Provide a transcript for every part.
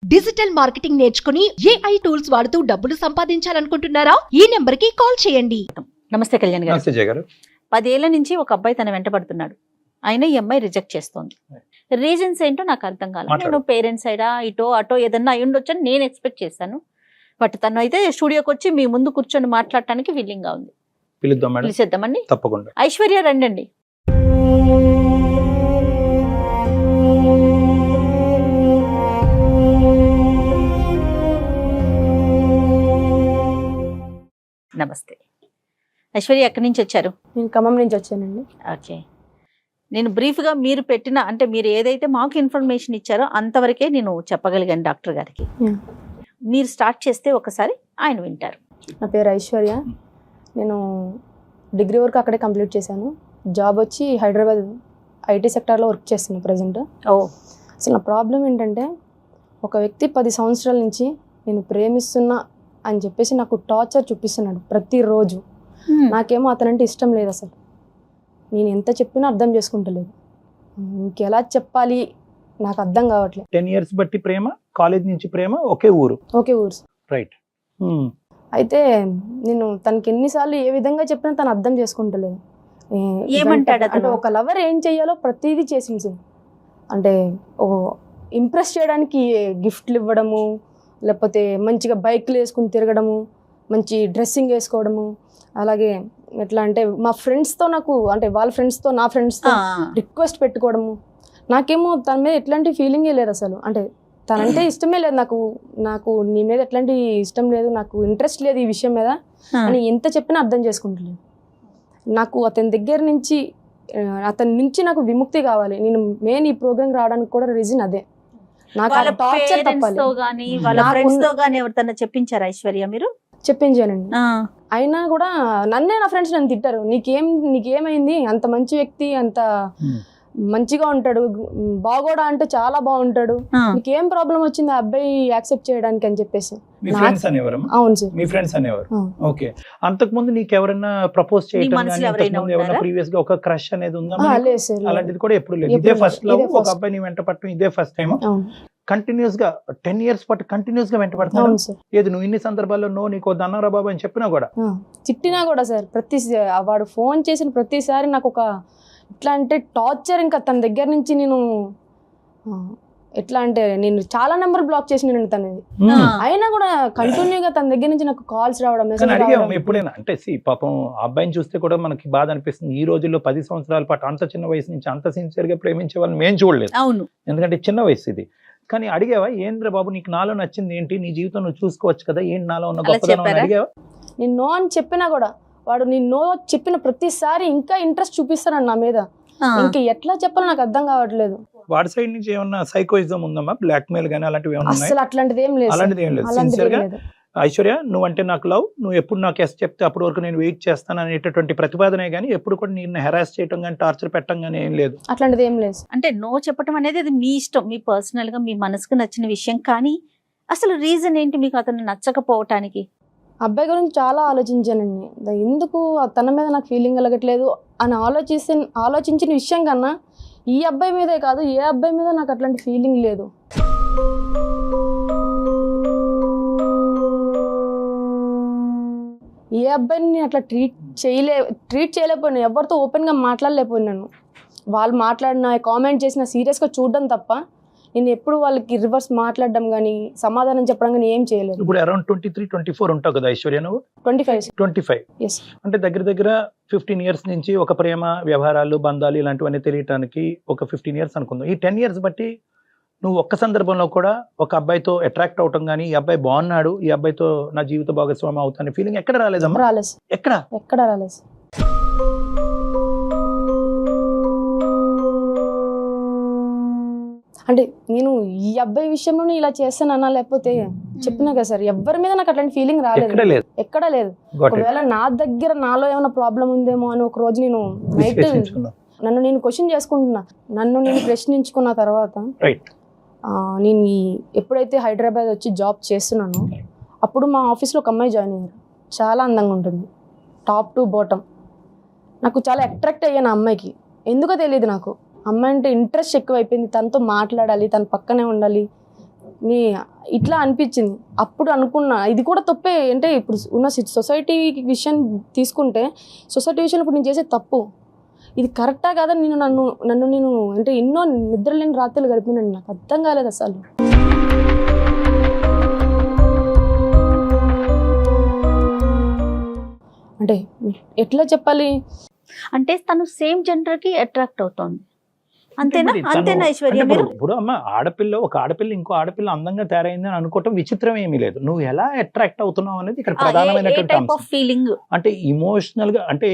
Digital marketing నేర్చుకుని AI tools వాడుతూ డబ్బులు సంపాదించాలనుకుంటున్నారా? ఈ నెంబర్ కి కాల్ చేయండి. నమస్తే కళ్యాణ్ గారు. నమస్తే జయ గారు. 10 ఏళ్ల నుంచి ఒక అబ్బాయి తన వెంట పడుతున్నాడు. అయినా ఈ అమ్మాయి రిజెక్ట్ చేస్తోంది. రీజన్స్ ఏంటో నాకు అర్థం కాలేదు. నేను పేరెంట్స్ సైడా ఇటో అటో ఏదన్నా అయి ఉండొచ్చు అని నేను ఎక్స్పెక్ట్ చేశాను. బట్ తను అయితే స్టూడియోకి వచ్చి మీ ముందు కూర్చొని మాట్లాడటానికి విల్లింగ్ గా ఉంది. పిలుద్దాం మేడం. పిలిచేద్దామండి. తప్పకుండా. ఐశ్వర్య రండి. నమస్తే ఐశ్వర్య, ఎక్కడి నుంచి వచ్చారు? నేను ఖమ్మం నుంచి వచ్చానండి. ఓకే, నేను బ్రీఫ్గా మీరు పెట్టిన అంటే మీరు ఏదైతే మాకు ఇన్ఫర్మేషన్ ఇచ్చారో అంతవరకే నేను చెప్పగలిగాను డాక్టర్ గారికి. మీరు స్టార్ట్ చేస్తే ఒకసారి ఆయన వింటారు. నా పేరు ఐశ్వర్య. నేను డిగ్రీ వరకు అక్కడే కంప్లీట్ చేశాను. జాబ్ వచ్చి హైదరాబాద్ IT సెక్టార్లో వర్క్ చేస్తున్నాను ప్రజెంట్. అసలు నా ప్రాబ్లం ఏంటంటే, ఒక వ్యక్తి 10 సంవత్సరాల నుంచి నేను ప్రేమిస్తున్నా అని చెప్పేసి నాకు టార్చర్ చూపిస్తున్నాడు ప్రతిరోజు. నాకేమో అతనంటే ఇష్టం లేదు. అసలు నేను ఎంత చెప్పినా అర్థం చేసుకుంటలేదు. ఇంకెలా చెప్పాలి నాకు అర్థం కావట్లేదు. 10 years బట్టి ప్రేమ, కాలేజ్ నుంచి ప్రేమ, ఒకే ఊరు. రైట్. అయితే నేను తనకి ఎన్నిసార్లు ఏ విధంగా చెప్పినా తను అర్థం చేసుకుంటలేదు. ఏమంటాడు అంటే ఒక లవర్ ఏం చెయ్యాలో ప్రతిదీ చేసింది. అంటే ఇంప్రెస్ చేయడానికి గిఫ్ట్లు ఇవ్వడము, లేకపోతే మంచిగా బైక్లు వేసుకుని తిరగడము, మంచి డ్రెస్సింగ్ వేసుకోవడము, అలాగే ఎట్లా అంటే మా ఫ్రెండ్స్తో నాకు అంటే వాళ్ళ ఫ్రెండ్స్తో నా ఫ్రెండ్స్తో రిక్వెస్ట్ పెట్టుకోవడము. నాకేమో తన మీద ఎట్లాంటి ఫీలింగే లేదు అసలు. అంటే తనంటే ఇష్టమే లేదు నాకు నీ మీద ఎట్లాంటి ఇష్టం లేదు, నాకు ఇంట్రెస్ట్ లేదు ఈ విషయం మీద అని ఎంత చెప్పినా అర్థం చేసుకుంటలేదు. నాకు అతని దగ్గర నుంచి అతని నుంచి నాకు విముక్తి కావాలి. నేను మెయిన్ ఈ ప్రోగ్రామ్ రావడానికి కూడా రీజన్ అదే. నాకు టార్చర్ తప్పాలి. చెప్పించారు ఐశ్వర్య మీరు? చెప్పించానండి. అయినా కూడా నన్నే నా ఫ్రెండ్స్ నన్ను తిట్టారు. నీకేమైంది, అంత మంచి వ్యక్తి, అంత మంచిగా ఉంటాడు, బాగోడా అంటే చాలా బాగుంటాడు, నీకేం ప్రాబ్లం వచ్చింది ఆ అబ్బాయి యాక్సెప్ట్ చేయడానికి అని చెప్పేసి. అవును సార్, మీ ఫ్రెండ్స్ అనేవారు. ఓకే, అంతకు ముందు నీకు ఎవరైనా ప్రపోజ్ చేయడం ప్రీవియస్ గా ఒక క్రష్ అనేది ఉందా? లేదు సార్, అలాంటిది కూడా ఎప్పుడు లేదు. ఇదే ఫస్ట్ లవ్. ఒక అబ్బాయి నీ వెంట పట్టడం ఇదే ఫస్ట్ టైం. కంటిన్యూస్ గా 10 years పాటు కంటిన్యూస్ గా వెంట పడతాను. ఏది నువ్వు ఇన్ని సందర్భాల్లో నీకు దన్నారా బాబు అని చెప్పినా కూడా, తిట్టినా కూడా సార్, వాడు ఫోన్ చేసిన ప్రతిసారి నాకు ఒక ఎట్లా అంటే టార్చర్. ఇంకా తన దగ్గర నుంచి నేను ఎట్లా అంటే నేను చాలా నెంబర్ బ్లాక్ చేసిన తనది. అయినా కూడా కంటిన్యూగా తన దగ్గర నుంచి నాకు కాల్స్ రావడం, మెసేజ్ రావడం. ఎప్పుడైనా అంటే పాపం అబ్బాయిని చూస్తే కూడా మనకి బాధ అనిపిస్తుంది. ఈ రోజుల్లో 10 సంవత్సరాల పాటు అంత చిన్న వయసు నుంచి అంత సిన్సియర్ గా ప్రేమించే వాళ్ళని మేము చూడలేదు. అవును, ఎందుకంటే చిన్న వయసు ఇది. కానీ అడిగావా, ఏంద్ర బాబు నీకు నాలో నచ్చింది ఏంటి, నీ జీవితం నువ్వు చూసుకోవచ్చు కదా, ఏంటి నాలో ఉన్న గొప్పదనం అని అడిగావా? నేను నో అని చెప్పినా కూడా వాడు నేను నో చెప్పిన ప్రతిసారి ఇంకా ఇంట్రెస్ట్ చూపిస్తాను నా మీద. ఇంకా ఎట్లా చెప్పాలో నాకు అర్థం కావట్లేదు. వాడి సైడ్ నుంచి ఏమన్నా సైకోయిజం ఉందమ్మా, బ్లాక్ మెయిల్ గానీ అలాంటివి ఏమన్నా? అసలు అట్లాంటిది ఏం లేదు. అలాంటిది ఏం లేదు. సిన్సియర్ గా ఐశ్వర్య నువ్వంటే నాకు లవ్, నువ్వు ఎప్పుడు నాకు ఎస్ చెప్తే అప్పటి వరకు నేను వెయిట్ చేస్తాను అనేటటువంటి ప్రతిపాదనే గానీ ఎప్పుడు కూడా నేను హెరాస్ చేయడం కానీ టార్చర్ పెట్టడం కానీ ఏం లేదు. అట్లాంటిది ఏం లేదు. అంటే నో చెప్పడం అనేది అది మీ ఇష్టం, మీ పర్సనల్ గా మీ మనసుకు నచ్చిన విషయం. కానీ అసలు రీజన్ ఏంటి మీకు అతను నచ్చకపోవటానికి? అబ్బాయి గురించి చాలా ఆలోచించానండి. ఎందుకు తన మీద నాకు ఫీలింగ్ కలగట్లేదు అని ఆలోచించిన విషయం కన్నా ఈ అబ్బాయి మీదే కాదు, ఏ అబ్బాయి మీద నాకు అట్లాంటి ఫీలింగ్ లేదు. ఏ అబ్బాయిని నేను అట్లా ట్రీట్ చేయలేకపోయినా, ఎవరితో ఓపెన్గా మాట్లాడలేకపోయినాను. వాళ్ళు మాట్లాడిన కామెంట్ చేసిన సీరియస్గా చూడడం తప్ప నేను ఎప్పుడు వాళ్ళకి రివర్స్ మాట్లాడడం కానీ సమాధానం చెప్పడం కానీ ఏం చేయలేదు. ఇప్పుడు అరౌండ్ 23-24 ఉంటావు కదా ఐశ్వర్య నువ్వు? 25. Yes. అంటే దగ్గర 15 years నుంచి ఒక ప్రేమ వ్యవహారాలు బంధాలు ఇలాంటివన్నీ తెలియటానికి ఒక 15 years అనుకుందాం. ఈ 10 years బట్టి నువ్వు ఒక్క సందర్భంలో కూడా ఒక అబ్బాయితో అట్రాక్ట్ అవటం కానీ, ఈ అబ్బాయి బాగున్నాడు, ఈ అబ్బాయితో నా జీవిత భాగస్వామి అవుతానే ఫీలింగ్ ఎక్కడ రాలేదమ్మా? రాలేదు. ఎక్కడ రాలేదు. అంటే నేను ఈ అబ్బాయి విషయంలోనే ఇలా చేస్తానన్నా, లేకపోతే చెప్పినా కదా సార్, ఎవరి మీద నాకు అట్లాంటి ఫీలింగ్ రాలేదు, ఎక్కడా లేదు. ఒకవేళ నా దగ్గర నాలో ఏమైనా ప్రాబ్లం ఉందేమో అని ఒక రోజు నేను నైట్ నన్ను నేను క్వశ్చన్ చేసుకుంటున్నా. నన్ను నేను ప్రశ్నించుకున్న తర్వాత నేను ఎప్పుడైతే హైదరాబాద్ వచ్చి జాబ్ చేస్తున్నానో అప్పుడు మా ఆఫీస్లో ఒక అమ్మాయి జాయిన్ అయ్యారు. చాలా అందంగా ఉంటుంది, టాప్ టు బాటమ్. నాకు చాలా అట్రాక్ట్ అయ్యాను ఆ అమ్మాయికి. ఎందుకో తెలియదు, నాకు అమ్మాయి అంటే ఇంట్రెస్ట్ ఎక్కువ అయిపోయింది. తనతో మాట్లాడాలి, తన పక్కనే ఉండాలి, నీ ఇట్లా అనిపించింది. అప్పుడు అనుకున్నా ఇది కూడా తప్పే, అంటే ఇప్పుడు ఉన్న సొసైటీ విషయం తీసుకుంటే సొసైటీ విషయంలో ఇప్పుడు నేను చేసే తప్పు ఇది కరెక్టా కాదా, నన్ను నేను అంటే ఎన్నో నిద్రలేని రాత్రులు గడిపినాను, నాకు అర్థం కాలేదు అసలు. అంటే ఎట్లా చెప్పాలి అంటే తను సేమ్ జెండర్ కి అట్రాక్ట్ అవుతోంది, అంతేనా? మరి అంతేనా తను- ఐశ్వర్య? అంటే మీరు ఇప్పుడు అమ్మ ఒక ఆడపిల్ల ఇంకో ఆడపిల్ల అందంగా తయారైంది అని అనుకోవటం విచిత్రం ఏమీ లేదు. నువ్వు ఎలా అట్రాక్ట్ అవుతున్నావు అనేది ఇక్కడ ప్రధానమైనటువంటి టైప్ ఆఫ్ అంశం. ఫీలింగ్? అంటే ఇమోషనల్ గా, అంటే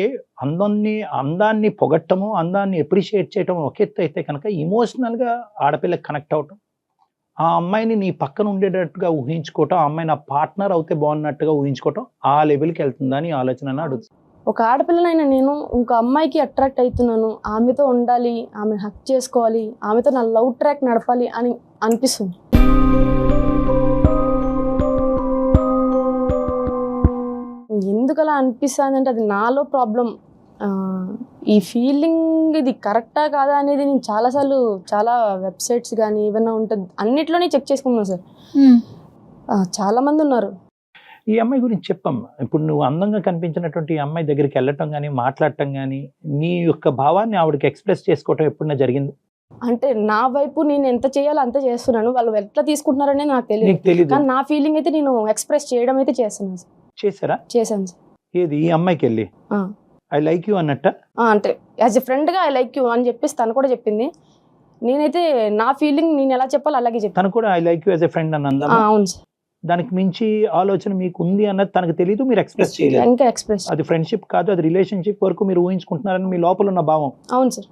అందాన్ని పొగట్టము, అందాన్ని అప్రిషియేట్ చేయటం ఒక ఎత్తు అయితే కనుక ఇమోషనల్ గా ఆడపిల్లకి కనెక్ట్ అవటం, ఆ అమ్మాయిని నీ పక్కన ఉండేటట్టుగా ఊహించుకోవటం, ఆ అమ్మాయి నా పార్ట్నర్ అవుతే బాగున్నట్టుగా ఊహించుకోవటం, ఆ లెవెల్కి వెళ్తుందా అని ఆలోచన అడుగుతుంది. ఒక ఆడపిల్లనైనా నేను ఇంకో అమ్మాయికి అట్రాక్ట్ అవుతున్నాను, ఆమెతో ఉండాలి, ఆమె హక్ చేసుకోవాలి, ఆమెతో నా లవ్ ట్రాక్ నడపాలి అని అనిపిస్తుంది. ఎందుకు అలా అనిపిస్తుంది అంటే అది నాలో ప్రాబ్లం. ఈ ఫీలింగ్ ఇది కరెక్టా కాదా అనేది నేను చాలాసార్లు చాలా వెబ్సైట్స్ కానీ ఏమైనా ఉంటుంది అన్నిట్లోనే చెక్ చేసుకున్నాను సార్. చాలా మంది ఉన్నారు. ఈ అమ్మాయి గురించి చెప్పమ్మా. ఇప్పుడు నువ్వు అందంగా కనిపించినటువంటి ఈ అమ్మాయి దగ్గరికి వెళ్ళటం కానీ మాట్లాడటం కానీ నీ యొక్క భావాన్ని ఆవిడకి ఎక్స్ప్రెస్ చేసుకోవటం ఎప్పుడైనా జరిగింది? అంటే నా వైపు నేను ఎంత చేయాలో అంత చేస్తున్నాను, వాళ్ళు ఎట్లా తీసుకుంటున్నారనే నాకు తెలియదు. తెలియదు కానీ నా ఫీలింగ్ అయితే నేను ఎక్స్ప్రెస్ చేయడం అయితే చేస్తున్నాను సార్. చేశారా? చేశాను సార్. ఏది ఈ అమ్మాయికి వెళ్ళి ఐ లైక్ యూ అన్నట్ట? అంటే యాజ్ ఎ ఫ్రెండ్గా ఐ లైక్ యూ అని చెప్పేసి తను కూడా చెప్పింది. నేనైతే నా ఫీలింగ్ నేను ఎలా చెప్పాలో అలాగే చెప్పాను. తను కూడా I like you as a friend అని అందా? అవును సార్. దానికి మించి ఆలోచన మీకు ఉంది అన్నది తనకు తెలియదు, మీరు ఎక్స్ప్రెస్ చేయలేదు. ఇంకా ఎక్స్ప్రెస్ అది ఫ్రెండ్షిప్ కాదు, అది రిలేషన్షిప్ వరకు మీరు ఊహించుకుంటున్నారని మీ లోపల ఉన్న భావం. అవును సార్.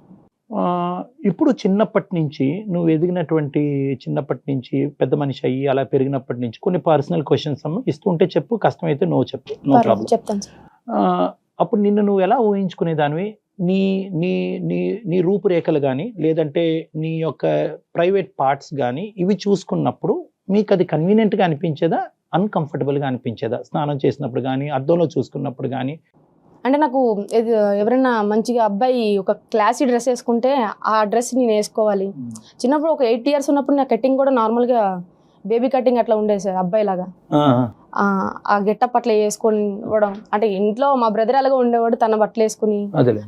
ఇప్పుడు చిన్నప్పటి నుంచి నువ్వు ఎదిగినటువంటి, చిన్నప్పటి నుంచి పెద్ద మనిషి అయ్యి అలా పెరిగినప్పటి నుంచి కొన్ని పర్సనల్ క్వశ్చన్స్ ఇస్తుంటే చెప్పు, కష్టమైతే నో చెప్పు, నో ప్రాబ్లం. చెప్తాను సార్. అప్పుడు నిన్ను నువ్వు ఎలా ఊహించుకునేదానివి? నీ నీ నీ నీ రూపురేఖలు కానీ లేదంటే నీ యొక్క ప్రైవేట్ పార్ట్స్ కానీ ఇవి చూసుకున్నప్పుడు మీకు అది కన్వీనియంట్గా అనిపించేదా, అన్కంఫర్టబుల్గా అనిపించేదా? స్నానం చేసినప్పుడు కానీ అద్దంలో చూసుకున్నప్పుడు కానీ? అంటే నాకు ఎవరైనా మంచిగా అబ్బాయి ఒక క్లాసీ డ్రెస్ వేసుకుంటే ఆ డ్రెస్ నేను వేసుకోవాలి. చిన్నప్పుడు ఒక 8 years ఉన్నప్పుడు నా కటింగ్ కూడా నార్మల్గా బేబీ కటింగ్ అట్లా ఉండేది సార్, అబ్బాయి లాగా. ఆ గెటప్ అట్లా వేసుకోవడం, అంటే ఇంట్లో మా బ్రదర్ అలాగా ఉండేవాడు, తన బట్టలు వేసుకుని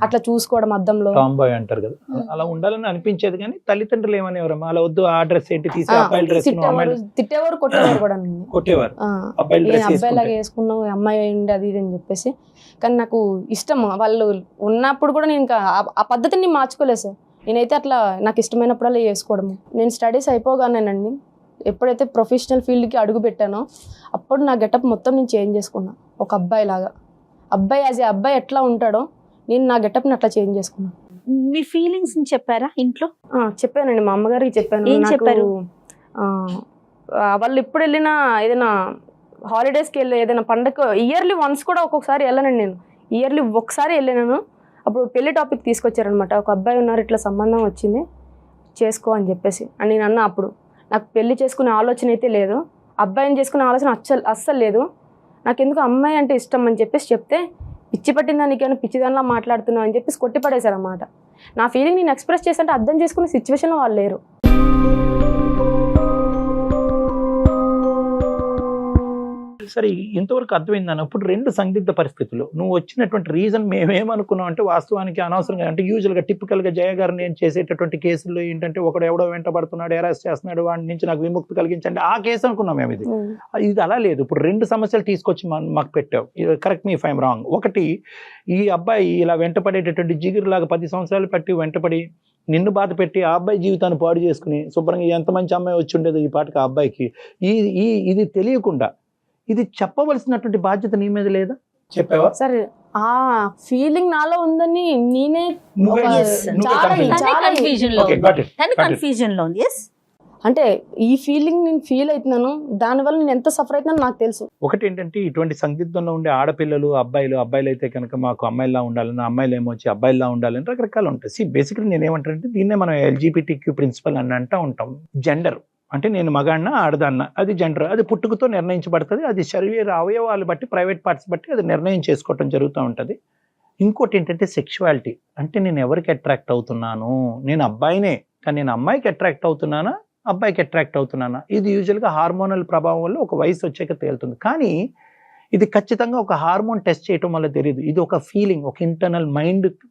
అట్లా చూసుకోవడం అద్దంలో. టాంబాయ్ అంటారు కదా, అలా ఉండాలని అనిపించేది. కానీ తల్లిదండ్రులు ఏమనేవారమ్మా, అలా వద్దు, ఆ డ్రెస్ ఏంటి తీసి అబ్బాయి డ్రెస్? తిట్టేవారు, కొట్టేవారు కూడా. కొట్టేవారు. అబ్బాయి లాగా వేసుకున్నావు, అమ్మాయి అయింది అది ఇది అని చెప్పేసి. కానీ నాకు ఇష్టం, వాళ్ళు ఉన్నప్పుడు కూడా నేను ఇంకా ఆ పద్ధతిని మార్చుకోలేదు సార్. నేనైతే అట్లా నాకు ఇష్టమైనప్పుడల్లా వేసుకోవడము. నేను స్టడీస్ అయిపోగానేనండి, ఎప్పుడైతే ప్రొఫెషనల్ ఫీల్డ్కి అడుగు పెట్టానో అప్పుడు నా గెటప్ మొత్తం నేను చేంజ్ చేసుకున్నా. ఒక అబ్బాయి లాగా, అబ్బాయి యాజ్ ఏ అబ్బాయి ఎట్లా ఉంటాడో నేను నా గెటప్ని అట్లా చేంజ్ చేసుకున్నాను. మీ ఫీలింగ్స్ చెప్పారా ఇంట్లో? చెప్పానండి, మా అమ్మగారికి చెప్పాను. ఏం చెప్పారు? వాళ్ళు ఎప్పుడు వెళ్ళినా ఏదైనా హాలిడేస్కి వెళ్ళి ఏదైనా పండగ ఇయర్లీ వన్స్ కూడా ఒక్కొక్కసారి వెళ్ళానండి. నేను ఇయర్లీ ఒకసారి వెళ్ళాను. అప్పుడు పెళ్లి టాపిక్ తీసుకొచ్చారనమాట. ఒక అబ్బాయి ఉన్నారు, ఇట్లా సంబంధం వచ్చింది, చేసుకో అని చెప్పేసి. అని నేను అన్నా, అప్పుడు నాకు పెళ్లి చేసుకునే ఆలోచన అయితే లేదు, అబ్బాయిని చేసుకునే ఆలోచన అస్సలు లేదు, నాకు ఎందుకు అమ్మాయి అంటే ఇష్టం అని చెప్పేసి చెప్తే, పిచ్చి పట్టిందా నీకేమైనా పిచ్చిదానిలా మాట్లాడుతున్నావు అని చెప్పేసి కొట్టి పడేశారన్నమాట. నా ఫీలింగ్ నేను ఎక్స్ప్రెస్ చేస్తుంటే అర్థం చేసుకునే సిచ్యువేషన్లో వాళ్ళు లేరు. సరే, ఇంతవరకు అర్థమైందని. అప్పుడు 2 సందిగ్ధ పరిస్థితులు. నువ్వు వచ్చినటువంటి రీజన్ మేమేమనుకున్నాం అంటే వాస్తవానికి అనవసరంగా, అంటే యూజువల్గా టిపికల్గా జయ గారు నేను చేసేటటువంటి కేసుల్లో ఏంటంటే ఒకడు ఎవడో వెంటబడుతున్నాడు, అరెస్ట్ చేస్తున్నాడు, వాడి నుంచి నాకు విముక్తి కలిగించండి, ఆ కేసు అనుకున్నాం మేము. ఇది అలా లేదు. ఇప్పుడు 2 సమస్యలు తీసుకొచ్చి మాకు పెట్టావు. Correct me if I'm wrong. ఒకటి, ఈ అబ్బాయి ఇలా వెంటపడేటటువంటి జిగురులాగా 10 సంవత్సరాలు పట్టి వెంటపడి నిన్ను బాధ పెట్టి ఆ అబ్బాయి జీవితాన్ని పాడు చేసుకుని శుభ్రంగా ఎంత మంచి అమ్మాయి వచ్చి ఉండేది ఈ పాటకి ఆ అబ్బాయికి, ఇది తెలియకుండా ఇది చెప్పవలసినటువంటి బాధ్యత నీ మీద లేదా? చెప్పావా? సరే, ఆ ఫీలింగ్ నాలో ఉందని నేనే కన్ఫ్యూజన్ లో ఉంది. అంటే ఈ ఫీలింగ్ నేను ఫీల్ అవుతున్నాను, దానివల్ల నేను ఎంత సఫర్ అవుతున్నాను నాకు తెలుసు. ఒకటి ఏంటంటే ఇటువంటి సందిగ్ధంలో ఉండే ఆడపిల్లలు, అబ్బాయిలు అయితే కనుక మాకు అమ్మాయిలా ఉండాలని, అమ్మాయిలు ఏమో వచ్చి అబ్బాయిలా ఉండాలని రకరకాలు ఉంటాయి. బేసిక్లీ నేను ఏమంటానంటే దీన్నే మనం LGBTQ ప్రిన్సిపల్ అని అంటూ ఉంటాం. జెండర్ అంటే నేను మగాడినా ఆడదాన్న, అది జెండర్, అది పుట్టుకతో నిర్ణయించబడుతుంది. అది శరీర అవయవాలు బట్టి, ప్రైవేట్ పార్ట్స్ బట్టి అది నిర్ణయం చేసుకోవటం జరుగుతూ ఉంటుంది. ఇంకోటి ఏంటంటే సెక్షువాలిటీ, అంటే నేను ఎవరికి అట్రాక్ట్ అవుతున్నాను, నేను అబ్బాయినే కానీ నేను అమ్మాయికి అట్రాక్ట్ అవుతున్నానా, అబ్బాయికి అట్రాక్ట్ అవుతున్నానా? ఇది యూజువల్గా హార్మోనల్ ప్రభావం వల్ల ఒక వయసు వచ్చాక తేలుతుంది. కానీ ఇది ఖచ్చితంగా ఒక హార్మోన్ టెస్ట్ చేయటం వల్ల తెలియదు. ఇది ఒక ఫీలింగ్, ఒక ఇంటర్నల్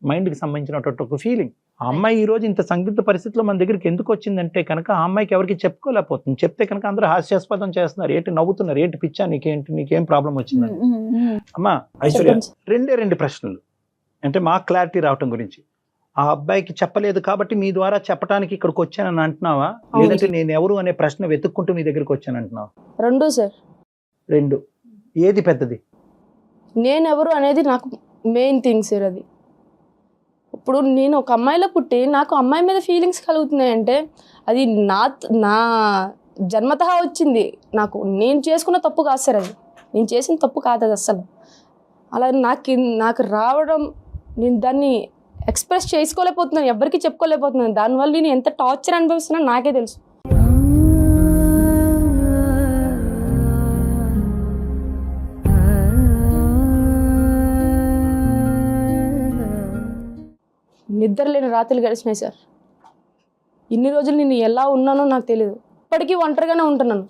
మైండ్కి సంబంధించినటువంటి ఒక ఫీలింగ్. ఆ అమ్మాయి ఈ రోజు ఇంత సందిగ్ధ పరిస్థితిలో మన దగ్గరికి ఎందుకు వచ్చిందంటే కనుక ఆ అమ్మాయికి ఎవరికి చెప్పుకోలేకపోతుంది. చెప్తే కనుక అందరూ హాస్యాస్పదం చేస్తున్నారు, ఏంటి నవ్వుతున్నారు, ఏంటి పిచ్చా నీకేం ప్రాబ్లం వచ్చిందని. అమ్మా ఐశ్వర్య, రెండు ప్రశ్నలు అంటే మాకు క్లారిటీ రావటం గురించి. ఆ అబ్బాయికి చెప్పలేదు కాబట్టి మీ ద్వారా చెప్పడానికి ఇక్కడికి వచ్చానని అంటున్నావా, లేదంటే నేను ఎవరు అనే ప్రశ్న వెతుక్కుంటూ మీ దగ్గరికి వచ్చాను అంటున్నావా? రెండు సార్. రెండు. ఏది పెద్దది? నేను ఎవరు అనేది నాకు మెయిన్ థింగ్ సార్. అది ఇప్పుడు నేను ఒక అమ్మాయిలో పుట్టి నాకు అమ్మాయి మీద ఫీలింగ్స్ కలుగుతున్నాయంటే అది నా జన్మతహా వచ్చింది. నేను చేసుకున్న తప్పు కాదు సార్, అది నేను చేసిన తప్పు కాదు అది అస్సలు. అలా నాకు రావడం, నేను దాన్ని ఎక్స్ప్రెస్ చేసుకోలేకపోతున్నాను, ఎవరికి చెప్పుకోలేకపోతున్నాను. దానివల్ల నేను ఎంత టార్చర్ అనుభవిస్తున్నా నాకే తెలుసు. నిద్ర లేని రాత్రులు గడిచినాయి సార్. ఇన్ని రోజులు నేను ఎలా ఉన్నానో నాకు తెలియదు. ఇప్పటికీ ఒంటరిగానే ఉంటున్నాను.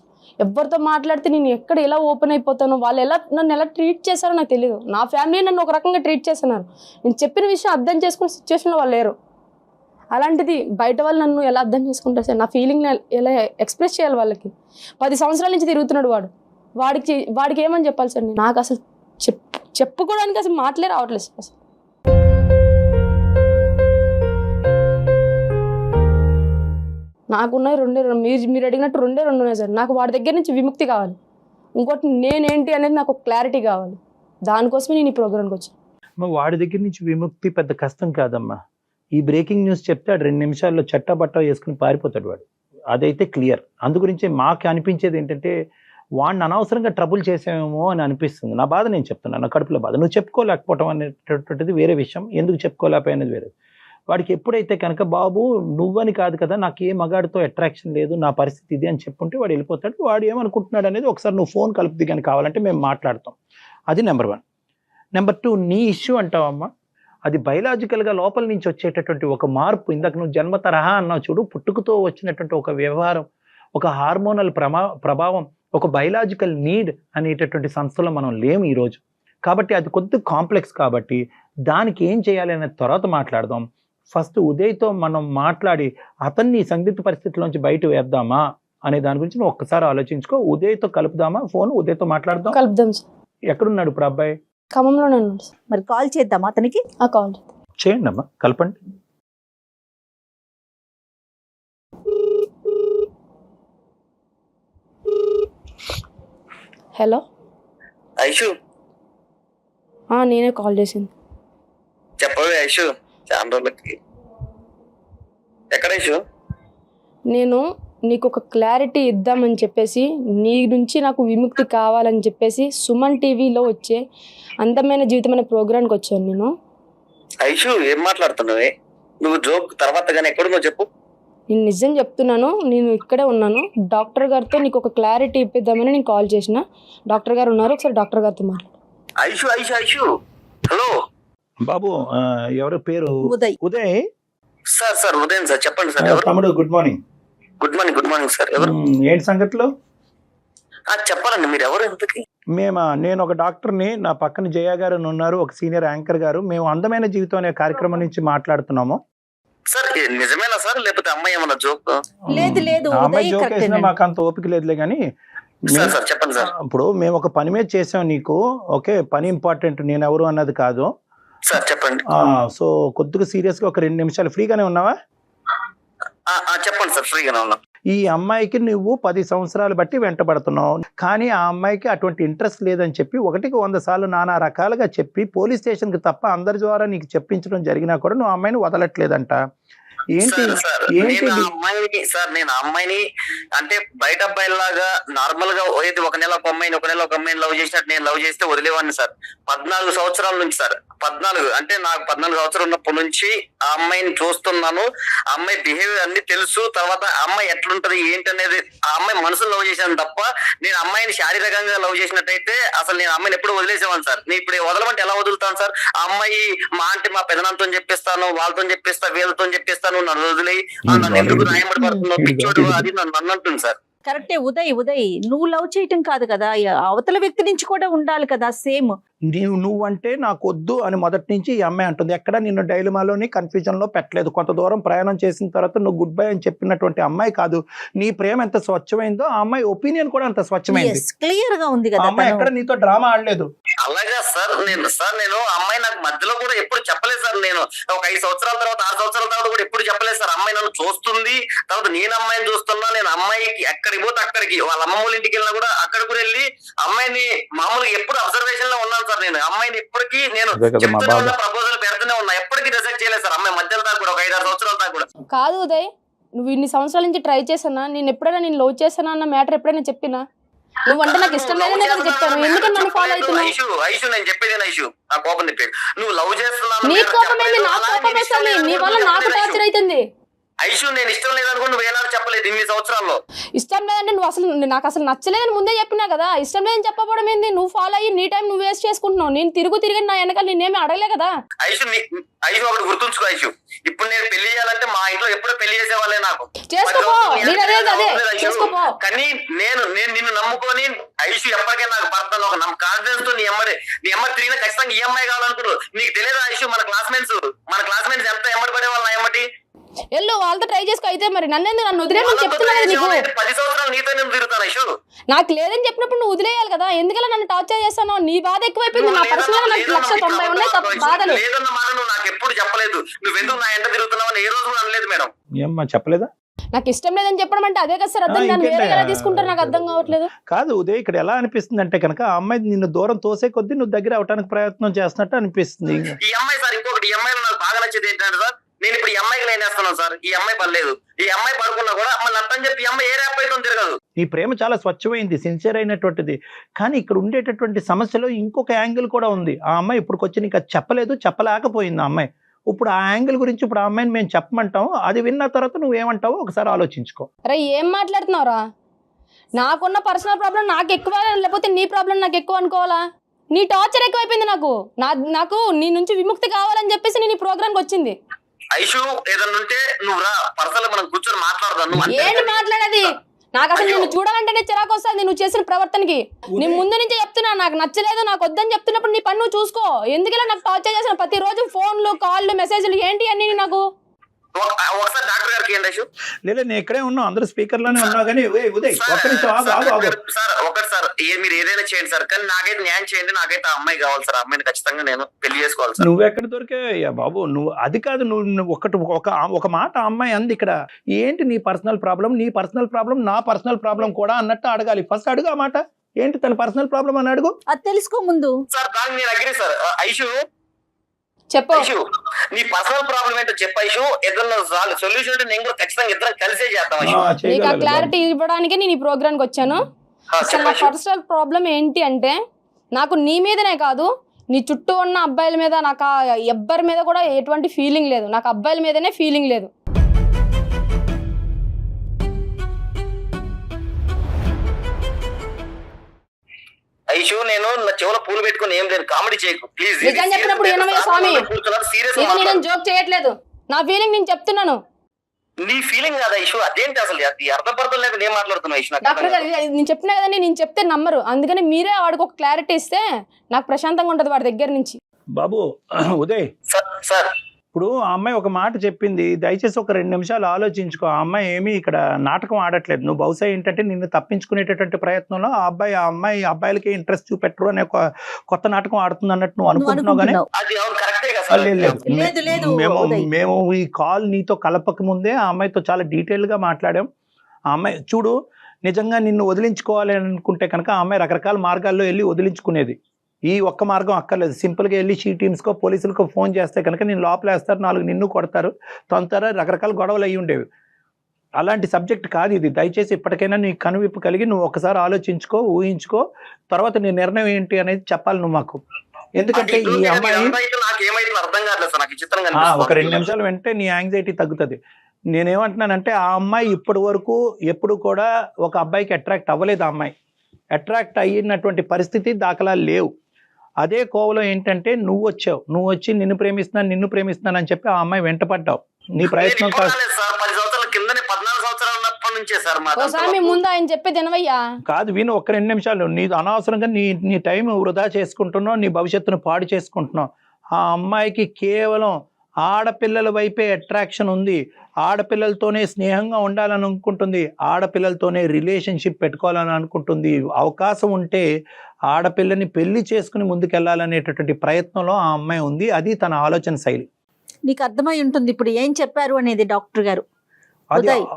ఎవరితో మాట్లాడితే నేను ఎక్కడ ఎలా ఓపెన్ అయిపోతానో, వాళ్ళు నన్ను ఎలా ట్రీట్ చేశారో నాకు తెలియదు. నా ఫ్యామిలీ నన్ను ఒక రకంగా ట్రీట్ చేస్తున్నారు. నేను చెప్పిన విషయం అర్థం చేసుకునే సిచ్యువేషన్లో వాళ్ళు లేరు. అలాంటిది బయట వాళ్ళు నన్ను ఎలా అర్థం చేసుకుంటారు సార్? నా ఫీలింగ్ ఎలా ఎక్స్ప్రెస్ చేయాలి వాళ్ళకి? 10 సంవత్సరాల నుంచి తిరుగుతున్నాడు వాడికి ఏమని చెప్పాలి సార్? నాకు అసలు చెప్పుకోవడానికి అసలు మాటలే రావట్లేదు సార్. అసలు నాకున్నది మీరు అడిగినట్టు రెండే ఉన్నాయి సార్. నాకు వాడి దగ్గర నుంచి విముక్తి కావాలి. ఇంకోటి నేనేంటి అనేది నాకు క్లారిటీ కావాలి. దానికోసమే నేను ఈ ప్రోగ్రామ్కి వచ్చాను. వాడి దగ్గర నుంచి విముక్తి పెద్ద కష్టం కాదమ్మా. ఈ బ్రేకింగ్ న్యూస్ చెప్తే 2 నిమిషాల్లో చట్టబట్ట వేసుకుని పారిపోతాడు వాడు. అదైతే క్లియర్. అందుగురించి మాకు అనిపించేది ఏంటంటే వాడిని అనవసరంగా ట్రబుల్ చేసామేమో అని అనిపిస్తుంది. నా బాధ నేను చెప్తున్నాను, నా కడుపులో బాధ. నువ్వు చెప్పుకోలేకపోవటం అనేటటువంటిది వేరే విషయం, ఎందుకు చెప్పుకోలేకపోయినది వేరే. వాడికి ఎప్పుడైతే కనుక బాబు నువ్వని కాదు కదా, నాకు ఏ మగాడితో అట్రాక్షన్ లేదు, నా పరిస్థితి ఇది అని చెప్పుంటే వాడు వెళ్ళిపోతాడు. వాడు ఏమనుకుంటున్నాడు అనేది ఒకసారి నువ్వు ఫోన్ కలుపుది కానీ కావాలంటే మేము మాట్లాడతాం. అది నెంబర్ 1. నెంబర్ 2, నీ ఇష్యూ అంటావమ్మా, అది బయలాజికల్గా లోపల నుంచి వచ్చేటటువంటి ఒక మార్పు. ఇందాక నువ్వు జన్మ తరహా అన్నావు చూడు, పుట్టుకతో వచ్చినటువంటి ఒక వ్యవహారం, ఒక హార్మోనల్ ప్రభావం, ఒక బయలాజికల్ నీడ్ అనేటటువంటి సంస్థలో మనం లేము ఈరోజు. కాబట్టి అది కొద్దిగా కాంప్లెక్స్. కాబట్టి దానికి ఏం చేయాలి అనే తర్వాత మాట్లాడదాం. ఫస్ట్ ఉదయ్తో మనం మాట్లాడి అతన్ని సందిగ్ధ పరిస్థితుల్లోంచి బయట వేద్దామా అనే దాని గురించి నువ్వు ఒక్కసారి ఆలోచించుకో. ఉదయ్తో కలుపుదామా ఫోన్? ఉదయ్తో మాట్లాడదాం. కలుపుదాం సార్. ఎక్కడున్నాడు ఇప్పుడు అబ్బాయి? ఖమ్మంలోనే ఉన్నాడు సార్. మరి కాల్ చేద్దామా అతనికి? కాల్ చేయండి అమ్మా, కలపండి. హలో ఐషు, నేనే కాల్ చేసింది. చెప్పవే ఐషు, చాలా రోజులకి. ఎక్కడ ఐషు? నేను నీకు ఒక క్లారిటీ ఇద్దామని చెప్పేసి, నీ నుంచి నాకు విముక్తి కావాలని చెప్పేసి సుమన్ టీవీలో వచ్చే అందమైన జీవితం అనే ప్రోగ్రామ్కి వచ్చాను నేను. ఐషు, ఏం మాట్లాడుతున్నావే నువ్వు? జోక్ తర్వాత కానీ ఎక్కడున్నావు చెప్పు. నేను నిజం చెప్తున్నాను, నేను ఇక్కడే ఉన్నాను. డాక్టర్ గారితో నీకు ఒక క్లారిటీ ఇప్పిద్దామని నేను కాల్ చేసిన. డాక్టర్ గారు ఉన్నారు, ఒకసారి డాక్టర్ గారితో మాట్లాడు. ఐషు ఐషు ఐషు, హలో బాబు, ఎవరు పేరు? ఉదయ్ సార్. ఉదయం సార్, చెప్పండి సార్. ఎవరు? తమ్ముడు, good morning. Good morning sir. ఎవరు? ఏంటి సంగతులు? చెప్పాలండి, మీరు ఎవరు ఇంతకి? నేను ఒక డాక్టర్ని, నా పక్కన జయ గారు ఉన్నారు, ఒక సీనియర్ యాంకర్ గారు. మేము అందమైన జీవితం అనే కార్యక్రమం నుంచి మాట్లాడుతున్నాము సార్. నిజమేనా సార్, లేకపోతే అమ్మాయి ఏమన్నా జోక్? లేదు, అమ్మాయి జోక్ వేసినా మాకు అంత ఓపిక లేదులే కానీ. చెప్పండి సార్. ఇప్పుడు మేము ఒక పని మీద చేసాం నీకు. ఓకే, పని ఇంపార్టెంట్, నేను ఎవరు అన్నది కాదు సార్. చెప్పండి. సో కొద్దిగా సీరియస్ గా ఒక 2 నిమిషాలు ఫ్రీగానే ఉన్నావా? చెప్పండి సార్, ఫ్రీగానే ఉన్నా. ఈ అమ్మాయికి నువ్వు 10 సంవత్సరాలు బట్టి వెంటబడుతున్నావు, కానీ ఆ అమ్మాయికి అటువంటి ఇంట్రెస్ట్ లేదని చెప్పి 100 సార్లు నానా రకాలుగా చెప్పి పోలీస్ స్టేషన్కి తప్ప అందరి ద్వారా నీకు చెప్పించడం జరిగినా కూడా నువ్వు అమ్మాయిని వదలట్లేదంట. ఏంటి నేను అమ్మాయిని అంటే బయట అబ్బాయిలాగా నార్మల్ గా ఏది ఒక నెల ఒక అమ్మాయిని లవ్ చేసినట్టు నేను లవ్ చేస్తే వదిలేవాడిని సార్. 14 సంవత్సరాల నుంచి సార్. 14 అంటే నాకు 14 సంవత్సరాలు ఉన్నప్పటి నుంచి ఆ అమ్మాయిని చూస్తున్నాను. ఆ అమ్మాయి బిహేవియర్ అన్ని తెలుసు. తర్వాత ఆ అమ్మాయి ఎట్లుంటది ఏంటి అనేది ఆ అమ్మాయి మనసులో లవ్ చేశాను తప్ప నేను అమ్మాయిని శారీరకంగా లవ్ చేసినట్టయితే అసలు నేను అమ్మాయిని ఎప్పుడు వదిలేసేవాను సార్. నేను ఇప్పుడు వదలమంటే ఎలా వదులుతాను సార్? ఆ అమ్మాయి మా అంటే మా పెదనంతో చెప్పిస్తాను, వాళ్ళతో చెప్పిస్తా, వీళ్ళతో చెప్పిస్తాను, నన్ను వదిలేయి నన్ను ఎందుకు రాయబడి పడుతున్నావు పిచ్చోడు అది నన్ను అంటుంది సార్. కరెక్టే ఉదయ్, నువ్వు లవ్ చేయటం కాదు కదా, అవతల వ్యక్తి నుంచి కూడా ఉండాలి కదా సేమ్. నువ్వంటే నాకు వద్దు అని మొదటి నుంచి ఈ అమ్మాయి అంటుంది. ఎక్కడ నిన్ను డైలమాలోని కన్ఫ్యూజన్ లో పెట్టలేదు. కొంత దూరం ప్రయాణం చేసిన తర్వాత నువ్వు గుడ్ బై అని చెప్పినటువంటి అమ్మాయి కాదు. నీ ప్రేమ ఎంత స్వచ్ఛమైందో ఆ అమ్మాయి ఒపీనియన్ కూడా అంత స్వచ్ఛమైంది. క్లియర్ గా ఉంది ఆ కదా. అమ్మాయి ఎక్కడ నీతో డ్రామా ఆడలేదు. అలాగా సార్ నేను అమ్మాయి నాకు మధ్యలో కూడా ఎప్పుడు చెప్పలేదు సార్. నేను ఒక 5 సంవత్సరాల తర్వాత 6 సంవత్సరాల తర్వాత కూడా ఎప్పుడు చెప్పలేదు సార్. అమ్మాయి నన్ను చూస్తుంది, తర్వాత నేను అమ్మాయిని చూస్తున్నా. నేను అమ్మాయికి ఎక్కడికి పోతే అక్కడికి, వాళ్ళ అమ్మమ్మ వాళ్ళ ఇంటికి వెళ్ళినా కూడా అక్కడికి కూడా వెళ్ళి అమ్మాయిని మామూలుగా ఎప్పుడు అబ్జర్వేషన్ లో ఉన్నాను సార్. నేను అమ్మాయిని ఇప్పటికీ నేను చెప్తూనే ఉన్నా, ప్రపోజల్ పెడుతూనే ఉన్నా, ఎప్పటికీ రిజెక్ట్ చేయలేదు సార్. అమ్మాయి మధ్యలో దాకా కూడా ఒక 5-6 సంవత్సరాల దాకా కూడా. కాదు ఉదయ్, నువ్వు ఇన్ని సంవత్సరాల నుంచి ట్రై చేసానా? నేను ఎప్పుడైనా నేను లవ్ చేశానా అన్న మ్యాటర్ ఎప్పుడైనా చెప్పినా? నువ్వంటే నాకు ఇష్టం లేదని కదా చెప్పాను. ఎందుకని నన్ను ఫాలో అవుతున్నావు? ఐషు నేను చెప్పేది ఐషు, నా కోపం తిప్పేది. నువ్వు లవ్ చేస్తున్నావు, నీ కోపం ఏంది? నా కోపం వస్తుంది. నీ వల్ల నాకు టార్చర్ అవుతుంది. ఐషు నేను ఇష్టం లేదనుకో నువ్వు ఏనాడు చెప్పలేదు ఇన్ని సంవత్సరాల్లో. ఇష్టం లేదంటే నువ్వు అసలు నాకు అసలు నచ్చలేదని ముందే చెప్పినా కదా. ఇష్టం లేదని చెప్పబడం ఏంది? నువ్వు ఫాలో అయ్యి నీ టైం నువ్వు వేస్ట్ చేసుకుంటున్నావు. నేను తిరిగి నా వెనకాల నేనేమి అడగలే కదా. ఐషు ఒకటి గుర్తుంచుకో ఐషు, ఇప్పుడు నేను పెళ్లి చేయాలంటే మా ఇంట్లో ఎప్పుడో పెళ్లి చేసేవాళ్ళే నాకు. చేసుకోపో, చేసుకోపో. కానీ నేను నిన్ను నమ్ముకొని ఐషు ఎప్పటికైనా నాకు భర్త ఒక కాన్ఫిడెన్స్ తో నీ అమ్మ తిరిగిన ఖచ్చితంగా ఈ అమ్మాయి కావాలనుకుంటారు. నీకు తెలియదు ఐషు, మన క్లాస్మేట్స్ ఎంత ఎమ్మడి పడేవాళ్ళు నా ఎమ్మటి. ఎల్లు వాళ్ళతో ట్రై చేసుకో. అయితే మరి నన్ను వదిలేయమని చెప్తున్నా కదా నీకు. 10 సంవత్సరాలు నీతో నేను తిరుగుతాను ఐషు. నాకు లేదని చెప్పినప్పుడు నువ్వు వదిలేయాలి కదా. ఎందుకలా నన్ను టార్చర్ చేస్తాను? నీ బాధ ఎక్కువైపోయింది. నా పర్సనల్ నాకు 190 ఉన్నాయి బాధలు. లేదన్న మాట నువ్వు నాకు ఎప్పుడు చెప్పలేదు. నువ్వెందుకు నా ఎంట తిరుగుతున్నావు అని ఏ రోజు కూడా అనలేదు మేడం. ఏమ్మా చెప్పలేదా? నాకు ఇష్టం లేదని చెప్పడం అంటే అదే కదా సార్. అర్థం నన్ను వేరే ఎలా తీసుకుంటారు నాకు అర్థం కావట్లేదు. కాదు ఉదయ్, ఇక్కడ ఎలా అనిపిస్తుంది అంటే కనుక ఆ అమ్మాయి నిన్ను దూరం తోసే కొద్దీ నువ్వు దగ్గర అవడానికి ప్రయత్నం చేస్తున్నట్టు అనిపిస్తుంది. ఈ అమ్మాయి సార్ ఇంకొకటి, ఈ అమ్మాయిలో నాకు బాగా నచ్చేది ఏంటంటే సార్, నేను ఇప్పుడు ఈ అమ్మాయికి లైన్ వేస్తున్నాను సార్. ఈ అమ్మాయి పర్లేదు, ఈ అమ్మాయి పడుకున్నా కూడా మళ్ళీ అర్థం చెప్పి ఈ అమ్మాయి ఏ ర్యాప్ అయితే తిరగదు. నీ ప్రేమ చాలా స్వచ్ఛమైంది, సిన్సియర్ అయినటువంటిది. కానీ ఇక్కడ ఉండేటటువంటి సమస్యలో ఇంకొక యాంగిల్ కూడా ఉంది. ఆ అమ్మాయి ఇప్పుడు వచ్చి నీకు అది చెప్పలేదు, చెప్పలేకపోయింది ఆ అమ్మాయి. ఇప్పుడు ఆ యాంగిల్ గురించి ఇప్పుడు ఆ అమ్మాయిని మేము చెప్పమంటాం. అది విన్న తర్వాత నువ్వేమంటావో ఒకసారి ఆలోచించుకో. అరే ఏం మాట్లాడుతున్నావురా? నాకున్న పర్సనల్ ప్రాబ్లం నాకు ఎక్కువ, లేకపోతే నీ ప్రాబ్లం నాకు ఎక్కువ అనుకోవాలా? నీ టార్చర్ ఎక్కువైపోయింది. నాకు నీ నుంచి విముక్తి కావాలని చెప్పేసి నేను ఈ ప్రోగ్రామ్కి వచ్చింది. ఐషు ఏదన్నా ఉంటే నువ్వు రా, పర్సనల్ మనం కూర్చొని మాట్లాడదాం. ఏంటి మాట్లాడేది? నాకు అసలు నిన్ను చూడాలంటేనే చిరాకు వస్తుంది నువ్వు చేసిన ప్రవర్తనకి. నేను ముందు నుంచే చెప్తున్నా, నాకు నచ్చలేదు, నాకు వద్దని చెప్తున్నప్పుడు నీ పని నువ్వు చూసుకో. ఎందుకలా నాకు టార్చర్ చేసిన ప్రతిరోజు ఫోన్లు, కాళ్ళు, మెసేజ్లు ఏంటి అన్ని నాకు? ఒకసారి డాక్టర్ గారికి ఏంటి ఐషు? లేదా నేను ఇక్కడే ఉన్నావు, అందరూ స్పీకర్ లోనే ఉన్నావు. కానీ ఉదయ్ ఒక్క నిమిషం ఆగు. సార్ ఒకటి సార్, మీరు ఏదైనా చేయండి సార్, కానీ నాకైతే న్యాయం చేయండి. నాకైతే ఆ అమ్మాయి కావాలి సార్. ఆ అమ్మాయిని ఖచ్చితంగా నేను పెళ్లి చేసుకోవాలి సార్. నువ్వు ఎక్కడ దొరికావయ్యా బాబు? నువ్వు అది కాదు, నువ్వు ఒక మాట అమ్మాయి అంది ఇక్కడ. ఏంటి నీ పర్సనల్ ప్రాబ్లం, నీ పర్సనల్ ప్రాబ్లం, నా పర్సనల్ ప్రాబ్లం కూడా అన్నట్టు అడగాలి. ఫస్ట్ అడుగు ఆ మాట. ఏంటి తన పర్సనల్ ప్రాబ్లం అని అడుగు. అది తెలుసుకో ముందు. సార్ దానికి నేను అగ్రీ సార్. ఐషు చెప్పు, నీ పర్సనల్ ప్రాబ్లం ఏంటో చెప్పు ఐషు. ఏదన్నా సొల్యూషన్ అంటే నేను కూడా ఖచ్చితంగా ఇద్దరం కలిసే చేద్దాం. నీకు ఆ క్లారిటీ ఇవ్వడానికి నేను ఈ ప్రోగ్రామ్కి వచ్చాను. అసలు నా పర్సనల్ ప్రాబ్లం ఏంటి అంటే, నాకు నీ మీదనే కాదు, నీ చుట్టూ ఉన్న అబ్బాయిల మీద, నాకు ఎవ్వరి మీద కూడా ఎటువంటి ఫీలింగ్ లేదు. నాకు అబ్బాయిల మీదనే ఫీలింగ్ లేదు. ఐషు నేను నా చెవులో పూలు పెట్టుకుని ఏం లేదు, కామెడీ చేయకు ప్లీజ్. నిజం చెప్పినప్పుడు ఏనమయ్య స్వామి, నేను జోక్ చేయట్లేదు. నా ఫీలింగ్ నేను చెప్తున్నాను. నీ ఫీలింగ్ కాదా ఐషు? అదేంటి అసలు అర్థపర్థం లేక నేను మాట్లాడుతున్నా ఐషు. డాక్టర్ గారు నేను చెప్పినా కదండి, నేను చెప్తే నమ్మరు. అందుకని మీరే వాడికి ఒక క్లారిటీ ఇస్తే నాకు ప్రశాంతంగా ఉంటది వాడి దగ్గర నుంచి. బాబు ఉదయ్ సార్, ఇప్పుడు ఆ అమ్మాయి ఒక మాట చెప్పింది, దయచేసి ఒక 2 నిమిషాలు ఆలోచించుకో. ఆ అమ్మాయి ఏమీ ఇక్కడ నాటకం ఆడట్లేదు. నువ్వు బహుశా ఏంటంటే నిన్ను తప్పించుకునేటటువంటి ప్రయత్నంలో ఆ అమ్మాయి అబ్బాయిలకి ఇంట్రెస్ట్ చూపెట్టరు అనే ఒక కొత్త నాటకం ఆడుతుంది అన్నట్టు నువ్వు అనుకుంటున్నావు. కానీ మేము ఈ కాల్ నీతో కలపక ముందే ఆ అమ్మాయితో చాలా డీటెయిల్ గా మాట్లాడాం. ఆ అమ్మాయి చూడు, నిజంగా నిన్ను వదిలించుకోవాలి అనుకుంటే కనుక ఆ అమ్మాయి రకరకాల మార్గాల్లో వెళ్ళి వదిలించుకునేది. ఈ ఒక్క మార్గం అక్కర్లేదు. సింపుల్గా వెళ్ళి షీ టీమ్స్కో పోలీసులకో ఫోన్ చేస్తే కనుక నేను లోపలేస్తారు, 4 నిన్ను కొడతారు, తొందర రకరకాల గొడవలు అయ్యి ఉండేవి. అలాంటి సబ్జెక్ట్ కాదు ఇది. దయచేసి ఇప్పటికైనా నీ కనువిప్పు కలిగి నువ్వు ఒకసారి ఆలోచించుకో, ఊహించుకో, తర్వాత నీ నిర్ణయం ఏంటి అనేది చెప్పాలి నువ్వు మాకు. ఎందుకంటే ఈ అమ్మాయి ఒక 2 నిమిషాలు వెంటనే నీ యాంగ్జైటీ తగ్గుతుంది. నేనేమంటున్నానంటే ఆ అమ్మాయి ఇప్పటి వరకు ఎప్పుడు కూడా ఒక అబ్బాయికి అట్రాక్ట్ అవ్వలేదు. ఆ అమ్మాయి అట్రాక్ట్ అయినటువంటి పరిస్థితి దాఖలాలు లేవు. అదే కోవలో ఏంటంటే నువ్వు వచ్చి నిన్ను ప్రేమిస్తున్నాను అని చెప్పి ఆ అమ్మాయి వెంటపడ్డావు. నీ ప్రయత్నం సార్ 10 సంవత్సరాల కిందనే 14 సంవత్సరాలు ఉన్నప్పటి నుంచే సార్ మా ఒకసారి ముందు ఆయన చెప్పేది వినవయ్యా. కాదు, విను ఒక్క 2 నిమిషాలు. నీ అనవసరంగా నీ టైం వృధా చేసుకుంటున్నావు, నీ భవిష్యత్తును పాడు చేసుకుంటున్నావు. ఆ అమ్మాయికి కేవలం ఆడపిల్లల వైపే అట్రాక్షన్ ఉంది, ఆడపిల్లలతోనే స్నేహంగా ఉండాలని అనుకుంటుంది, ఆడపిల్లలతోనే రిలేషన్షిప్ పెట్టుకోవాలని అనుకుంటుంది. అవకాశం ఉంటే ఆడపిల్లని పెళ్లి చేసుకుని ముందుకెళ్లాలనేటటువంటి ప్రయత్నంలో ఆ అమ్మాయి ఉంది. అది తన ఆలోచన శైలి. నీకు అర్థమై ఉంటుంది ఇప్పుడు ఏం చెప్పారు అనేది డాక్టర్ గారు.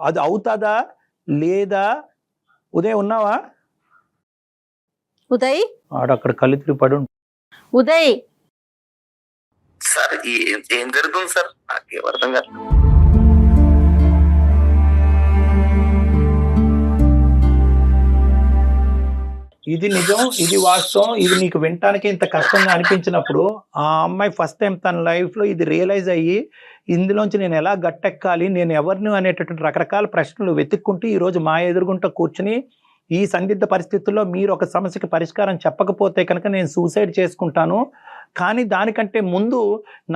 అది అవుతుందా లేదా? ఉదయ్ ఉన్నావా? ఉదయ్ ఆడక్కడ కళ్ళు తిరిగి పడు. ఉదయ్ సార్ ఏం జరుగుతుంది సార్ నాకేం అర్థం కాదు. ఇది నిజం, ఇది వాస్తవం. ఇది నీకు వినటానికి ఇంత కష్టంగా అనిపించినప్పుడు ఆ అమ్మాయి ఫస్ట్ టైం తన లైఫ్ లో ఇది రియలైజ్ అయ్యి ఇందులోంచి నేను ఎలా గట్టెక్కాలి, నేను ఎవరిని అనేటటువంటి రకరకాల ప్రశ్నలు వెతుక్కుంటూ ఈ రోజు మా ఎదురుగుంటూ కూర్చుని ఈ సందిగ్ధ పరిస్థితుల్లో మీరు ఒక సమస్యకి పరిష్కారం చెప్పకపోతే కనుక నేను సూసైడ్ చేసుకుంటాను, కానీ దానికంటే ముందు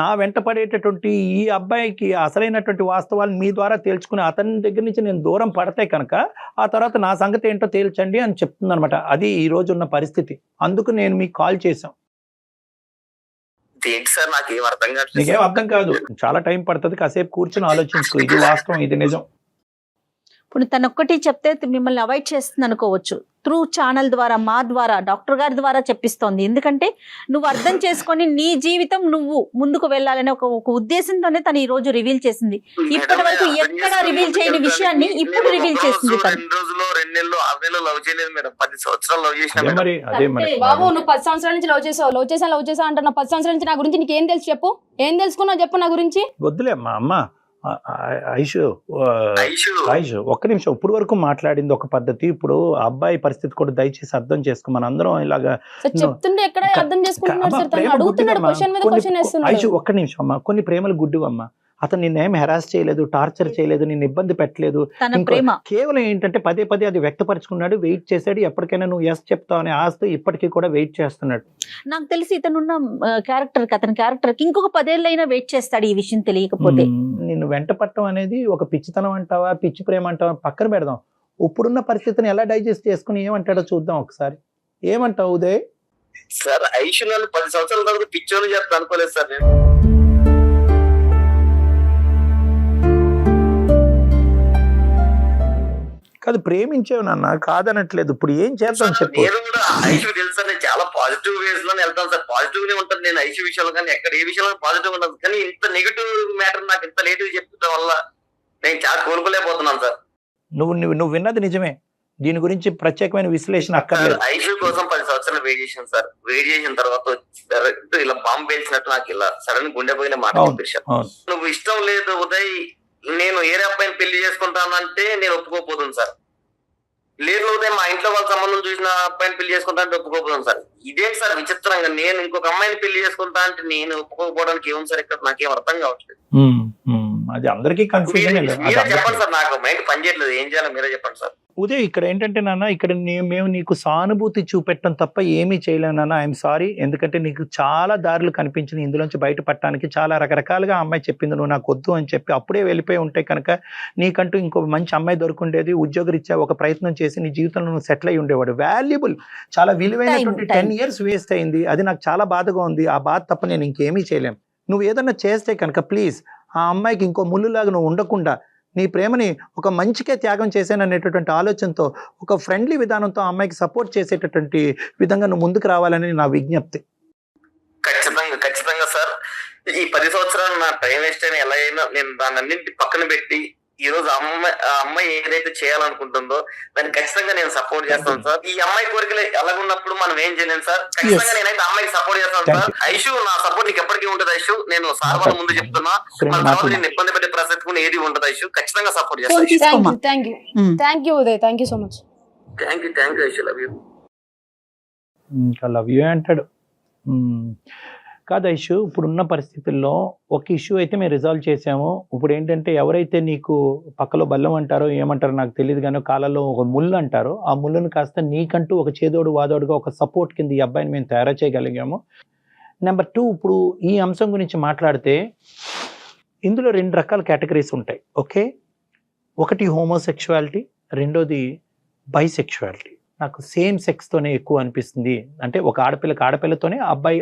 నా వెంట పడేటటువంటి ఈ అబ్బాయికి అసలైనటువంటి వాస్తవాలు మీ ద్వారా తేల్చుకుని అతని దగ్గర నుంచి నేను దూరం పడితే కనుక ఆ తర్వాత నా సంగతి ఏంటో తేల్చండి అని చెప్తుందనమాట. అది ఈ రోజు ఉన్న పరిస్థితి. అందుకు నేను మీకు కాల్ చేశాం. ఏంటి సార్ నాకేం అర్థం కాదు. నీకేం అర్థం కాదు, చాలా టైం పడుతుంది, కాసేపు కూర్చొని ఆలోచించుకో. ఇది వాస్తవం, ఇది నిజం. ఇప్పుడు తనొక్కటి చెప్తే మిమ్మల్ని అవాయిడ్ చేస్తుంది అనుకోవచ్చు. త్రూ ఛానల్ ద్వారా, మా ద్వారా, డాక్టర్ గారి ద్వారా చెప్పిస్తోంది. ఎందుకంటే నువ్వు అర్థం చేసుకొని నీ జీవితం నువ్వు ముందుకు వెళ్ళాలనే ఒక ఉద్దేశంతోనే తను ఈ రోజు రివీల్ చేసింది. ఇప్పటి వరకు ఎక్కడ రివీల్ చేయని విషయాన్ని ఇప్పుడు రివీల్ చేసింది. 2 రోజులు 2 నెలలు 6 నెలలు లవ్ చేయలేదు మేడం. 10 సంవత్సరాలు లవ్ చేసిన. అదే మరి బాబు నువ్వు 10 సంవత్సరాల నుంచి లవ్ చేసావు అంటున్నావు. 10 సంవత్సరాల నుంచి నా గురించి నీకు ఏం తెలుసు చెప్పు, ఏం తెలుసుకున్నావు చెప్పు నా గురించి. వద్దులే అమ్మ. ఐషు ఒక్క నిమిషం. ఇప్పుడు వరకు మాట్లాడింది ఒక పద్ధతి, ఇప్పుడు అబ్బాయి పరిస్థితి కూడా దయచేసి అర్థం చేసుకో. మన అందరం ఇలాగా చెప్తుంటే ఎక్కడ అర్థం చేసుకుంటున్నాడు సార్, తను అడుగుతున్నాడు, క్వశ్చన్ మీద క్వశ్చన్ వేస్తున్నాడు. ఐషు ఒక్క నిమిషం అమ్మా. కొన్ని ప్రేమలు గుడ్డివమ్మా. అతను నిన్నేం హెరాస్ చేయలేదు, టార్చర్ చేయలేదు, నిన్ను ఇబ్బంది పెట్టలేదు. కేవలం ఏంటంటే పదే పదే అది వ్యక్తపరుచుకున్నాడు, వెయిట్ చేశాడు. ఎప్పటికైనా నువ్వు ఎస్ చెప్తావు అనే ఆస్తి ఇప్పటికీ కూడా వెయిట్ చేస్తున్నాడు. నాకు తెలిసి ఇతనున్న అతని క్యారెక్టర్ కి ఇంకొక 10 ఏళ్ళైనా వెయిట్ చేస్తాడు ఈ విషయం తెలియకపోతే. నిన్ను వెంట పట్టడం అనేది ఒక పిచ్చితనం అంటావా, పిచ్చి ప్రేమ అంటావా, పక్కన పెడదాం. ఇప్పుడున్న పరిస్థితిని ఎలా డైజెస్ట్ చేసుకుని ఏమంటాడో చూద్దాం ఒకసారి. ఏమంటావు ఉదయ్? సార్ ఐషు నన్ను 10 సంవత్సరాల తర్వాత పిచ్చోని చేస్తా అనుకోలేదు సార్ నేను. కాదు, ప్రేమించావు నాన్న, కాదనట్లేదు. ఇప్పుడు ఏం చేద్దాం చెప్పు. నేను కూడా ఐషు తెలుసా, నేను చాలా పాజిటివ్ వేస్ లో వెళ్తాను సార్. పాజిటివ్ గా ఉంటాను నేను ఐషు విషయంలో, కానీ ఎక్కడ ఏ విషయంలో పాజిటివ్ ఉండదు. కానీ ఇంత నెగిటివ్ మ్యాటర్ నాకు ఇంత లేట్ చెప్పడం వల్ల నేను చాలా కోలుకోలేకపోతున్నాను సార్. నువ్వు విన్నది నిజమే, దీని గురించి ప్రత్యేకమైన విశ్లేషణ అక్కర్లేదు. ఐషు కోసం 10 సంవత్సరాలు వెయిట్ చేశాను సార్. వెయిట్ చేసిన తర్వాత డైరెక్ట్ ఇలా బాంబు పేల్చినట్టు నాకు ఇలా సడన్ గుండె పోయిన మాట చెప్పేశాను. నువ్వు ఇష్టం లేదు ఉదయ్, నేను ఏరే అబ్బాయిని పెళ్లి చేసుకుంటానంటే నేను ఒప్పుకోపోతుంది సార్. లేదు ఉదయం మా ఇంట్లో వాళ్ళ సంబంధం చూసిన అబ్బాయిని పెళ్లి చేసుకుంటా అంటే ఒప్పుకోపోతుంది సార్. ఇదేంటి సార్ విచిత్రంగా, నేను ఇంకొక అమ్మాయిని పెళ్లి చేసుకుంటా అంటే నేను ఒప్పుకోకపోవడానికి ఏముంది సార్ ఇక్కడ, నాకేం అర్థం కావట్లేదు. అది అందరికీ కన్ఫ్యూజన్. మీరే చెప్పండి సార్, నాకు మైండ్ పనిచేయట్లేదు, ఏం చేయాలో మీరే చెప్పండి సార్. ఉదయ్ ఇక్కడ ఏంటంటే నాన్న, ఇక్కడ మేము నీకు సానుభూతి చూపెట్టడం తప్ప ఏమీ చేయలేము నాన్న. I'm sorry. ఎందుకంటే నీకు చాలా దారులు కనిపించింది ఇందులోంచి బయటపడటానికి. చాలా రకరకాలుగా అమ్మాయి చెప్పింది, నువ్వు నాకు వద్దు అని చెప్పి అప్పుడే వెళ్ళిపోయి ఉంటే కనుక నీకంటూ ఇంకో మంచి అమ్మాయి దొరుకుండేది, ఉద్యోగరీత్యా ఒక ప్రయత్నం చేసి నీ జీవితంలో నువ్వు సెటిల్ అయి ఉండేవాడు. వాల్యుబుల్, చాలా విలువైనటువంటి 10 years వేస్ట్ అయింది. అది నాకు చాలా బాధగా ఉంది. ఆ బాధ తప్ప నేను ఇంకేమీ చేయలేం. నువ్వు ఏదన్నా చేస్తే కనుక ప్లీజ్ ఆ అమ్మాయికి ఇంకో ముళ్ళులాగా నువ్వు ఉండకుండా నీ ప్రేమని ఒక మంచికే త్యాగం చేశాననేటటువంటి ఆలోచనతో, ఒక ఫ్రెండ్లీ విధానంతో ఆ అమ్మాయికి సపోర్ట్ చేసేటటువంటి విధంగా నువ్వు ముందుకు రావాలని నా విజ్ఞప్తి. ఖచ్చితంగా సార్. ఈ 10 సంవత్సరాలు నా టైం వేస్ట్ అయినా ఎలా అయినా నేను దాన్ని అన్నింటి పక్కన పెట్టి ఈ రోజు అమ్మాయి ఏదైతే చేయాలనుకుంటుందో దాన్ని ఖచ్చితంగా నేను సపోర్ట్ చేస్తాను సార్. ఈ అమ్మాయి కోరికలు ఎలాగున్నప్పుడు మనం ఏం చేయలేం సార్. ఖచ్చితంగా నేనైతే అమ్మాయికి సపోర్ట్ చేస్తాను సార్. ఐషు నా సపోర్ట్ నీకు ఎప్పటికీ ఉంటుంది ఐషు. నేను సార్ వాళ్ళ ముందు చెప్తున్నా, మన తర్వాత నేను ఇబ్బంది పెట్టే ప్రసక్తి కూడా ఏది ఉంటుంది ఐషు. ఖచ్చితంగా సపోర్ట్ చేస్తాను. Thank you Uday, thank you so much. Thank you Aishu, love you. ఇంకా లవ్ యూ అంటాడు. కాదు ఇష్యూ ఇప్పుడున్న పరిస్థితుల్లో ఒక ఇష్యూ అయితే మేము రిజాల్వ్ చేసాము. ఇప్పుడు ఏంటంటే ఎవరైతే నీకు పక్కలో బల్లం అంటారో ఏమంటారో నాకు తెలియదు కానీ కాళ్ళలో ఒక ముళ్ళు అంటారో ఆ ముళ్ళను కాస్త నీకంటూ ఒక చేదోడు వాదోడుగా ఒక సపోర్ట్ కింద ఈ అబ్బాయిని మేము తయారు చేయగలిగాము. నెంబర్ 2, ఇప్పుడు ఈ అంశం గురించి మాట్లాడితే ఇందులో 2 రకాల కేటగిరీస్ ఉంటాయి. ఓకే, ఒకటి హోమోసెక్షువాలిటీ, రెండోది బైసెక్షువాలిటీ. నాకు సేమ్ సెక్స్తోనే ఎక్కువ అనిపిస్తుంది, అంటే ఒక ఆడపిల్లకి ఆడపిల్లతోనే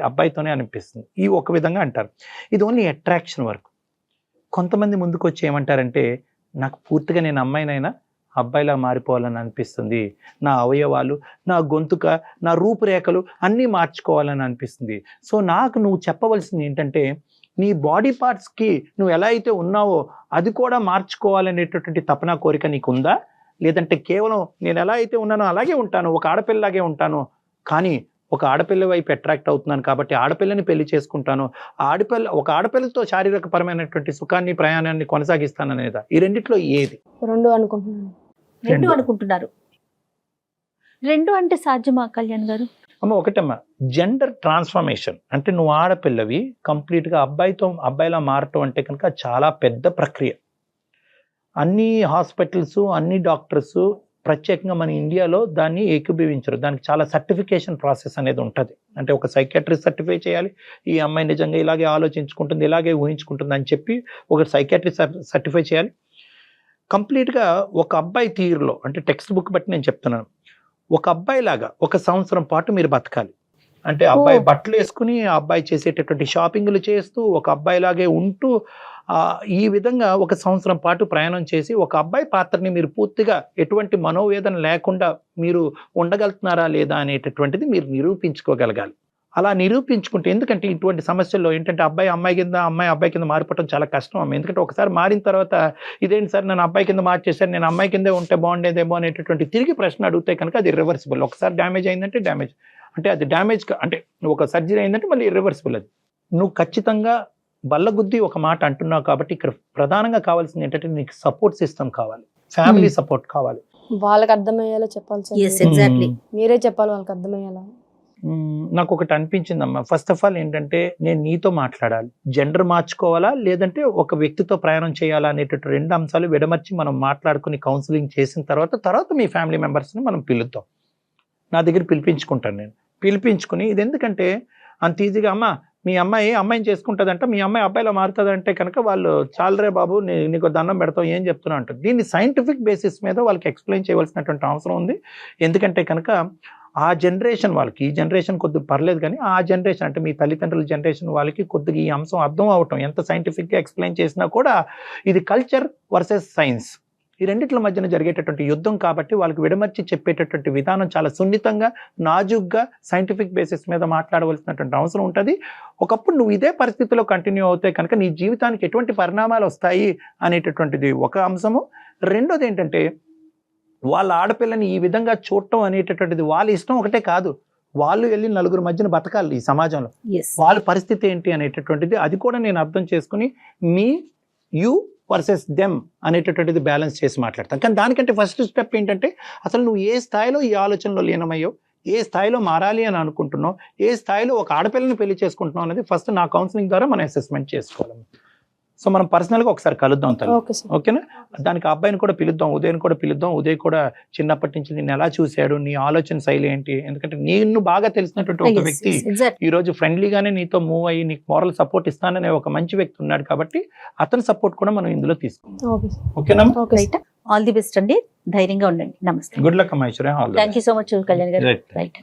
అబ్బాయితోనే అనిపిస్తుంది. ఈ ఒక విధంగా అంటారు. ఇది ఓన్లీ అట్రాక్షన్ వరకు. కొంతమంది ముందుకు వచ్చి ఏమంటారంటే నాకు పూర్తిగా నేను అమ్మాయినైనా అబ్బాయిలా మారిపోవాలని అనిపిస్తుంది, నా అవయవాలు, నా గొంతుక, నా రూపురేఖలు అన్నీ మార్చుకోవాలని అనిపిస్తుంది. సో నాకు నువ్వు చెప్పవలసింది ఏంటంటే నీ బాడీ పార్ట్స్కి నువ్వు ఎలా అయితే ఉన్నావో అది కూడా మార్చుకోవాలనేటటువంటి తపన కోరిక నీకుందా, లేదంటే కేవలం నేను ఎలా అయితే ఉన్నానో అలాగే ఉంటాను, ఒక ఆడపిల్లలాగే ఉంటాను, కానీ ఒక ఆడపిల్ల వైపు అట్రాక్ట్ అవుతున్నాను కాబట్టి ఆడపిల్లని పెళ్లి చేసుకుంటాను, ఒక ఆడపిల్లతో శారీరక పరమైనటువంటి సుఖాన్ని ప్రయాణాన్ని కొనసాగిస్తాను అనేదా? ఈ రెండిట్లో ఏది? 2 అనుకుంటున్నాను. 2 అనుకుంటున్నారు. 2 అంటే సాధ్యమా కళ్యాణ్ గారు? అమ్మ ఒకటమ్మా, జెండర్ ట్రాన్స్ఫర్మేషన్ అంటే నువ్వు ఆడపిల్లవి కంప్లీట్గా అబ్బాయిలా మారటం అంటే కనుక చాలా పెద్ద ప్రక్రియ. అన్ని హాస్పిటల్స్, అన్ని డాక్టర్స్ ప్రత్యేకంగా మన ఇండియాలో దాన్ని ఏకీభవించరు. దానికి చాలా సర్టిఫికేషన్ ప్రాసెస్ అనేది ఉంటుంది. అంటే ఒక సైకాట్రిస్ట్ సర్టిఫై చేయాలి, ఈ అమ్మాయి నిజంగా ఇలాగే ఆలోచించుకుంటుంది, ఇలాగే ఊహించుకుంటుంది అని చెప్పి ఒక సైకాట్రిస్ట్ సర్టిఫై చేయాలి. కంప్లీట్గా ఒక అబ్బాయి తీరులో, అంటే టెక్స్ట్ బుక్ బట్టి నేను చెప్తున్నాను, ఒక అబ్బాయి లాగా 1 సంవత్సరం పాటు మీరు బతకాలి. అంటే అబ్బాయి బట్టలు వేసుకుని ఆ అబ్బాయి చేసేటటువంటి షాపింగ్లు చేస్తూ ఒక అబ్బాయిలాగే ఉంటూ ఈ విధంగా 1 సంవత్సరం పాటు ప్రయాణం చేసి ఒక అబ్బాయి పాత్రని మీరు పూర్తిగా ఎటువంటి మనోవేదన లేకుండా మీరు ఉండగలుగుతున్నారా లేదా అనేటటువంటిది మీరు నిరూపించుకోగలగాలి. అలా నిరూపించుకుంటే, ఎందుకంటే ఇటువంటి సమస్యల్లో ఏంటంటే అమ్మాయి కింద అబ్బాయి కింద మారిపోవడం చాలా కష్టం అమ్మ. ఎందుకంటే ఒకసారి మారిన తర్వాత ఇదేంటి సార్ నన్ను అబ్బాయి కింద మార్చేసారు, నేను అమ్మాయి కిందే ఉంటే బాగుండేదేమో అనేటటువంటి తిరిగి ప్రశ్న అడిగితే కనుక అది రివర్సిబుల్. ఒకసారి డ్యామేజ్ అయిందంటే డ్యామేజ్, అంటే అది డ్యామేజ్ అంటే ఒక సర్జరీ అయిందంటే మళ్ళీ ఇర్రివర్సిబుల్. అది నువ్వు ఖచ్చితంగా బల్లగుద్ది ఒక మాట అంటున్నావు కాబట్టి ఇక్కడ ప్రధానంగా కావాల్సింది ఏంటంటే నీకు సపోర్ట్ సిస్టమ్ కావాలి, ఫ్యామిలీ సపోర్ట్ కావాలి. వాళ్ళకి అర్థమయ్యేలా చెప్పాలి సార్. Yes, exactly. మీరే చెప్పాలి వాళ్ళకి అర్థమయ్యేలా. నాకు ఒకటి అనిపించిందమ్మా, ఫస్ట్ ఆఫ్ ఆల్ ఏంటంటే నేను నీతో మాట్లాడాలి, జెండర్ మార్చుకోవాలా లేదంటే ఒక వ్యక్తితో ప్రయాణం చేయాలా అనేటటువంటి 2 అంశాలు విడమర్చి మనం మాట్లాడుకుని కౌన్సిలింగ్ చేసిన తర్వాత మీ ఫ్యామిలీ మెంబర్స్ని మనం పిలుద్దాం. నా దగ్గర పిలిపించుకుంటాను, నేను పిలిపించుకుని ఇది ఎందుకంటే అంత ఈజీగా అమ్మ మీ అమ్మాయిని చేసుకుంటుందంట, మీ అమ్మాయి అబ్బాయిలో మారుతుందంటే కనుక వాళ్ళు చాలరే బాబు నీకు దండం పెడతావు ఏం చెప్తున్నా అంటారు. దీన్ని సైంటిఫిక్ బేసిస్ మీద వాళ్ళకి ఎక్స్ప్లెయిన్ చేయవలసినటువంటి అవసరం ఉంది. ఎందుకంటే కనుక ఆ జనరేషన్ వాళ్ళకి, ఈ జనరేషన్ కొద్దిగా పర్లేదు కానీ ఆ జనరేషన్ అంటే మీ తల్లిదండ్రుల జనరేషన్ వాళ్ళకి కొద్దిగా ఈ అంశం అర్థం అవటం, ఎంత సైంటిఫిక్గా ఎక్స్ప్లెయిన్ చేసినా కూడా ఇది కల్చర్ వర్సెస్ సైన్స్, ఈ రెండిట్ల మధ్యన జరిగేటటువంటి యుద్ధం కాబట్టి వాళ్ళకి విడమర్చి చెప్పేటటువంటి విధానం చాలా సున్నితంగా, నాజుగ్గా, సైంటిఫిక్ బేసిస్ మీద మాట్లాడవలసినటువంటి అవసరం ఉంటుంది. ఒకప్పుడు నువ్వు ఇదే పరిస్థితిలో కంటిన్యూ అవుతే కనుక నీ జీవితానికి ఎటువంటి పరిణామాలు వస్తాయి అనేటటువంటిది ఒక అంశము. రెండోది ఏంటంటే వాళ్ళ ఆడపిల్లని ఈ విధంగా చూడటం అనేటటువంటిది వాళ్ళ ఇష్టం ఒకటే కాదు, వాళ్ళు వెళ్ళి 4 మధ్యన బతకాలి ఈ సమాజంలో, వాళ్ళ పరిస్థితి ఏంటి అనేటటువంటిది అది కూడా నేను అర్థం చేసుకుని యూ వర్సెస్ దెమ్ అనేటటువంటిది బ్యాలెన్స్ చేసి మాట్లాడతాను. కానీ దానికంటే ఫస్ట్ స్టెప్ ఏంటంటే అసలు నువ్వు ఏ స్థాయిలో ఈ ఆలోచనలో లీనమయ్యో, ఏ స్థాయిలో మారాలి అని అనుకుంటున్నావు, ఏ స్థాయిలో ఒక ఆడపిల్లని పెళ్లి చేసుకుంటున్నావు అనేది ఫస్ట్ నా కౌన్సిలింగ్ ద్వారా మనం అసెస్మెంట్ చేసుకోవాలి. సో మనం పర్సనల్గా ఒకసారి కలుద్దాం తల్లి, ఓకేనా? దానికి అబ్బాయిని కూడా పిలుద్దాం, ఉదయ్ కూడా పిలుద్దాం. ఉదయ్ కూడా చిన్నప్పటి నుంచి నిన్ను ఎలా చూశాడు, నీ ఆలోచన శైలి ఏంటి, ఎందుకంటే నిన్ను బాగా తెలిసినటువంటి ఒక వ్యక్తి ఈ రోజు ఫ్రెండ్లీగానే నీతో మూవ్ అయ్యి నీకు మోరల్ సపోర్ట్ ఇస్తాననే ఒక మంచి వ్యక్తి ఉన్నాడు కాబట్టి అతని సపోర్ట్ కూడా మనం ఇందులో తీసుకుందాం. ఓకేనా? ఆల్ ది బెస్ట్ అండి, ధైర్యంగా ఉండండి. నమస్తే. గుడ్ లక్ అమ్మా. Thank you so much Kalyan గారు. రైట్.